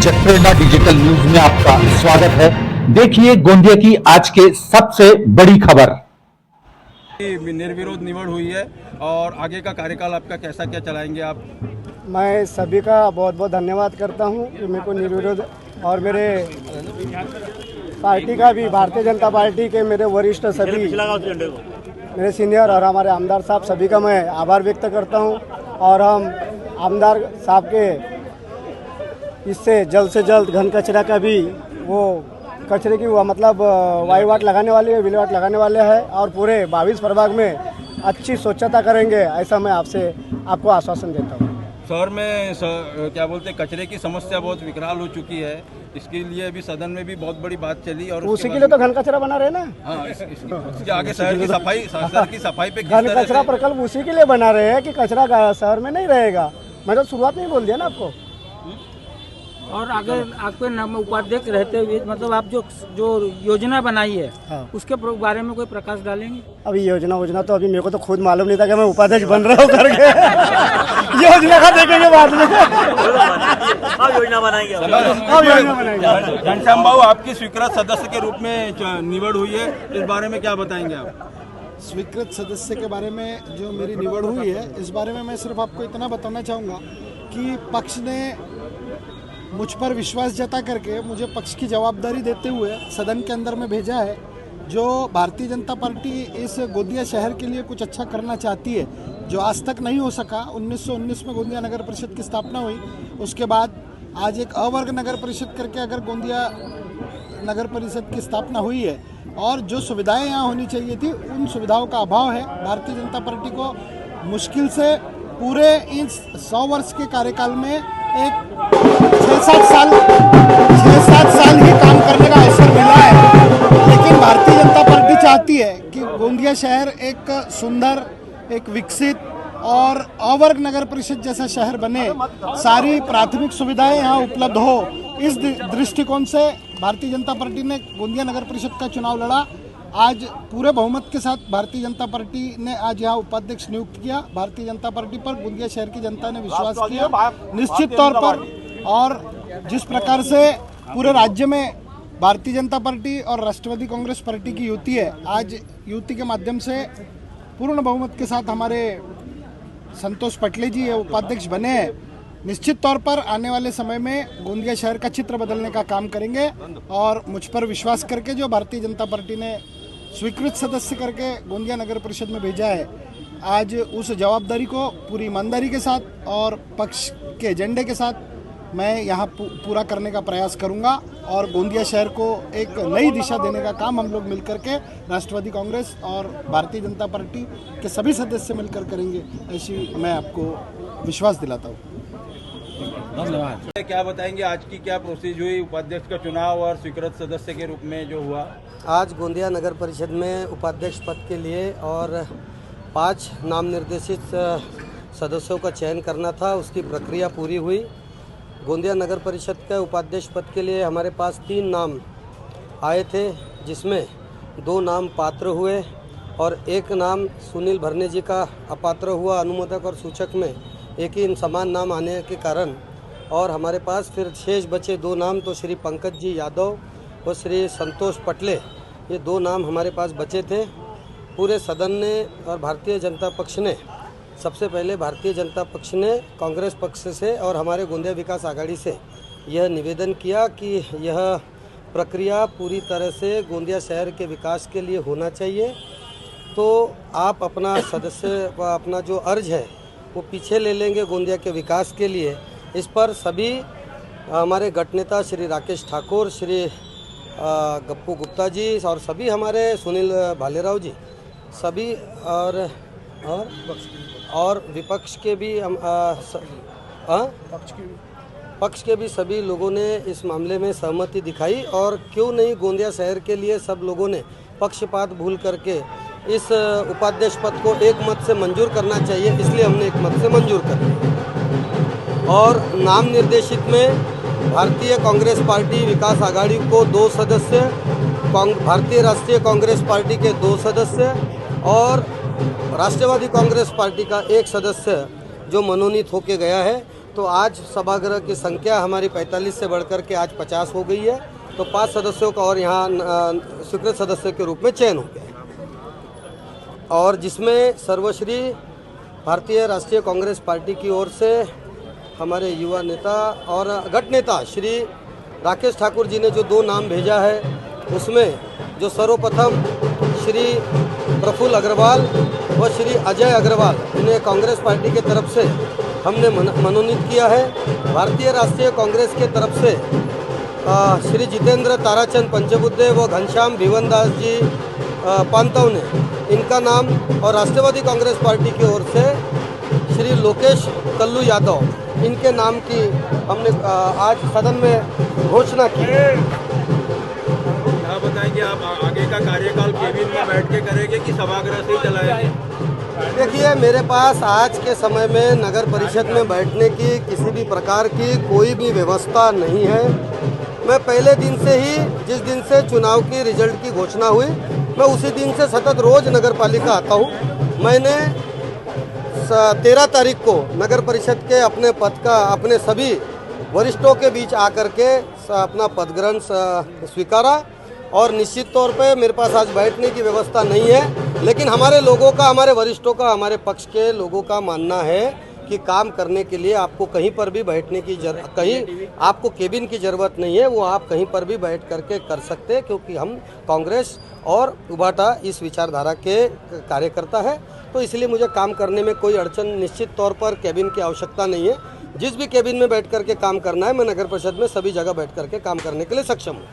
मंच प्रेरणा digital news में आपका स्वागत है। देखिए गोंदिया की आज के सबसे बड़ी खबर। निर्विरोध निवड़ हुई है और आगे का कार्यकाल आपका कैसा क्या चलाएंगे आप? मैं सभी का बहुत बहुत धन्यवाद करता हूं कि मेरे को निर्विरोध और मेरे पार्टी का भी, भारतीय जनता पार्टी के मेरे वरिष्ठ सभी, मेरे सीनियर और हमारे आमदार साहब सभी का मैं आभार व्यक्त करता हूं। और हम आमदार साहब के इससे जल्द से जल्द घन कचरा का भी वो कचरे की मतलब वाईवाट लगाने वाले हैं, विलेवाट लगाने वाले हैं और पूरे 22 प्रभाग में अच्छी स्वच्छता करेंगे, ऐसा मैं आपको आश्वासन देता हूँ। शहर में क्या बोलते हैं, कचरे की समस्या बहुत विकराल हो चुकी है। इसके लिए अभी सदन में भी बहुत बड़ी बात चली और उसी के लिए तो घन कचरा बना रहे ना। हाँ, इसके आगे शहर की सफाई पे घन कचरा प्रकल्प उसी के लिए बना रहे हैं कि कचरा शहर में नहीं रहेगा। मैं तो शुरुआत में ही बोल दिया ना आपको। और अगर आपके नाम उपाध्यक्ष रहते हुए मतलब आप जो योजना बनाई है, हाँ, उसके बारे में कोई प्रकाश डालेंगे? अभी योजना तो अभी मेरे को तो खुद मालूम नहीं था कि मैं उपाध्यक्ष बन रहा हूँ करके। योजना का देखेंगे बाद में। योजना बनाएंगे। घनश्याम बाबू, आपकी स्वीकृत सदस्य के रूप में निवड़ हुई है, इस बारे में क्या बताएंगे आप? स्वीकृत सदस्य के बारे में जो मेरी निवड़ हुई है, इस बारे में मैं सिर्फ आपको इतना बताना चाहूँगा कि पक्ष ने मुझ पर विश्वास जता करके मुझे पक्ष की जवाबदारी देते हुए सदन के अंदर में भेजा है। जो भारतीय जनता पार्टी इस गोंदिया शहर के लिए कुछ अच्छा करना चाहती है, जो आज तक नहीं हो सका। 1919 में गोंदिया नगर परिषद की स्थापना हुई, उसके बाद आज एक अवर्ग नगर परिषद करके अगर गोंदिया नगर परिषद की स्थापना हुई है और जो सुविधाएं यहाँ होनी चाहिए थी, उन सुविधाओं का अभाव है। भारतीय जनता पार्टी को मुश्किल से पूरे इस 100 वर्ष के कार्यकाल में एक 6-7 साल ही काम करने का अवसर मिला है। लेकिन भारतीय जनता पार्टी चाहती है कि गोंदिया शहर एक सुंदर, एक विकसित और अवर्ग नगर परिषद जैसा शहर बने, सारी प्राथमिक सुविधाएं यहाँ उपलब्ध हो। इस दृष्टिकोण से भारतीय जनता पार्टी ने गोंदिया नगर परिषद का चुनाव लड़ा। आज पूरे बहुमत के साथ भारतीय जनता पार्टी ने आज यहाँ उपाध्यक्ष नियुक्त किया। भारतीय जनता पार्टी पर गोंदिया शहर की जनता ने विश्वास किया निश्चित तौर पर। और जिस प्रकार से पूरे राज्य में भारतीय जनता पार्टी और राष्ट्रवादी कांग्रेस पार्टी की युति है, आज युति के माध्यम से पूर्ण बहुमत के साथ हमारे संतोष पटले जी उपाध्यक्ष बने हैं। निश्चित तौर पर आने वाले समय में गोंदिया शहर का चित्र बदलने का काम करेंगे और मुझ पर विश्वास करके जो भारतीय जनता पार्टी ने स्वीकृत सदस्य करके गोंदिया नगर परिषद में भेजा है, आज उस जवाबदारी को पूरी ईमानदारी के साथ और पक्ष के एजेंडे के साथ मैं यहाँ पूरा करने का प्रयास करूँगा और गोंदिया शहर को एक नई दिशा देने का काम हम लोग मिलकर के राष्ट्रवादी कांग्रेस और भारतीय जनता पार्टी के सभी सदस्य मिलकर करेंगे, ऐसी मैं आपको विश्वास दिलाता हूँ। धन्यवाद। क्या बताएंगे, आज की क्या प्रोसेस हुई उपाध्यक्ष का चुनाव और स्वीकृत सदस्य के रूप में जो हुआ? आज गोंदिया नगर परिषद में उपाध्यक्ष पद के लिए और 5 नाम निर्देशित सदस्यों का चयन करना था, उसकी प्रक्रिया पूरी हुई। गोंदिया नगर परिषद के उपाध्यक्ष पद के लिए हमारे पास 3 नाम आए थे, जिसमें 2 नाम पात्र हुए और 1 नाम सुनील भरने जी का अपात्र हुआ। अनुमोदक और सूचक में एक ही समान नाम आने के कारण और हमारे पास फिर शेष बचे 2 नाम, तो श्री पंकज जी यादव और श्री संतोष पटले, ये 2 नाम हमारे पास बचे थे। पूरे सदन ने और भारतीय जनता पक्ष ने, सबसे पहले भारतीय जनता पक्ष ने कांग्रेस पक्ष से और हमारे गोंदिया विकास आघाड़ी से यह निवेदन किया कि यह प्रक्रिया पूरी तरह से गोंदिया शहर के विकास के लिए होना चाहिए। तो आप अपना सदस्य अपना जो अर्ज है वो पीछे ले लेंगे गोंदिया के विकास के लिए। इस पर सभी हमारे गठनेता श्री राकेश ठाकुर, श्री गप्पू गुप्ता जी और सभी हमारे सुनील भालेराव जी, सभी और विपक्ष के भी पक्ष के भी सभी लोगों ने इस मामले में सहमति दिखाई। और क्यों नहीं गोंदिया शहर के लिए सब लोगों ने पक्षपात भूल करके इस उपाध्यक्ष पद को एक मत से मंजूर करना चाहिए, इसलिए हमने एक मत से मंजूर कर दिया। और नाम निर्देशित में भारतीय कांग्रेस पार्टी विकास आघाड़ी को 2 सदस्य, भारतीय राष्ट्रीय कांग्रेस पार्टी के 2 सदस्य और राष्ट्रवादी कांग्रेस पार्टी का 1 सदस्य जो मनोनीत होके गया है। तो आज सभागृह की संख्या हमारी 45 से बढ़कर के आज 50 हो गई है। तो 5 सदस्यों का और यहाँ स्वीकृत सदस्य के रूप में चयन हो गया है, और जिसमें सर्वश्री भारतीय राष्ट्रीय कांग्रेस पार्टी की ओर से हमारे युवा नेता और गठ नेता श्री राकेश ठाकुर जी ने जो 2 नाम भेजा है, उसमें जो सर्वप्रथम श्री प्रफुल्ल अग्रवाल व श्री अजय अग्रवाल, इन्हें कांग्रेस पार्टी के तरफ से हमने मनोनीत किया है। भारतीय राष्ट्रीय कांग्रेस के तरफ से श्री जितेंद्र ताराचंद पंचबुद्धे व घनश्याम भिवनदास जी पांतव ने इनका नाम, और राष्ट्रवादी कांग्रेस पार्टी की ओर से श्री लोकेश कल्लू यादव, इनके नाम की हमने आज सदन में घोषणा की। क्या बताएंगे आप आगे का कार्यकाल केबिन में बैठ के करेंगे कि सभागृह से ही चलाएंगे? देखिए, मेरे पास आज के समय में नगर परिषद में बैठने की किसी भी प्रकार की कोई भी व्यवस्था नहीं है। मैं पहले दिन से ही, जिस दिन से चुनाव की रिजल्ट की घोषणा हुई, मैं उसी दिन से सतत रोज नगर पालिका आता हूँ। मैंने 13 तारीख को नगर परिषद के अपने पद का अपने सभी वरिष्ठों के बीच आकर के अपना पदग्रहण स्वीकारा, और निश्चित तौर पे मेरे पास आज बैठने की व्यवस्था नहीं है, लेकिन हमारे लोगों का, हमारे वरिष्ठों का, हमारे पक्ष के लोगों का मानना है कि काम करने के लिए आपको कहीं पर भी बैठने की कहीं आपको केबिन की ज़रूरत नहीं है, वो आप कहीं पर भी बैठ करके कर सकते हैं, क्योंकि हम कांग्रेस और उभाटा इस विचारधारा के कार्यकर्ता है। तो इसलिए मुझे काम करने में कोई अड़चन, निश्चित तौर पर केबिन की आवश्यकता नहीं है। जिस भी केबिन में बैठ करके काम करना है, मैं नगर परिषद में सभी जगह बैठ करके काम करने के लिए सक्षम हूँ।